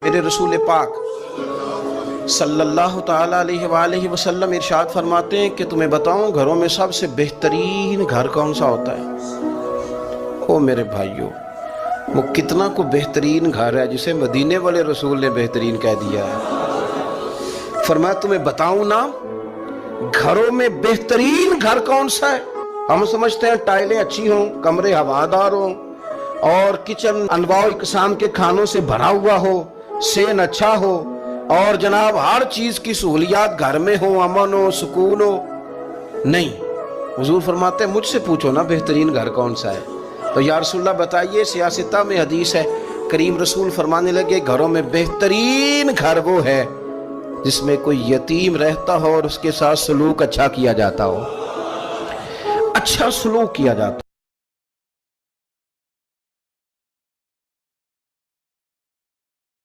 میرے رسول پاک صلی اللہ تعالیٰ علیہ وآلہ وسلم ارشاد فرماتے ہیں کہ تمہیں بتاؤں گھروں میں سب سے بہترین گھر کون سا ہوتا ہے؟ او میرے بھائیوں، وہ کتنا کو بہترین گھر ہے جسے مدینے والے رسول نے بہترین کہہ دیا ہے۔ فرمایا تمہیں بتاؤں نا گھروں میں بہترین گھر کون سا ہے؟ ہم سمجھتے ہیں ٹائلیں اچھی ہوں، کمرے ہوادار ہوں اور کچن انواع اقسام کے کھانوں سے بھرا ہوا ہو، سین اچھا ہو اور جناب ہر چیز کی سہولیات گھر میں ہو، امن ہو، سکون ہو۔ نہیں، حضور فرماتے ہیں مجھ سے پوچھو نا بہترین گھر کون سا ہے؟ تو یا رسول اللہ بتائیے، سیاستہ میں حدیث ہے، کریم رسول فرمانے لگے گھروں میں بہترین گھر وہ ہے جس میں کوئی یتیم رہتا ہو اور اس کے ساتھ سلوک اچھا کیا جاتا ہو، اچھا سلوک کیا جاتا ہو۔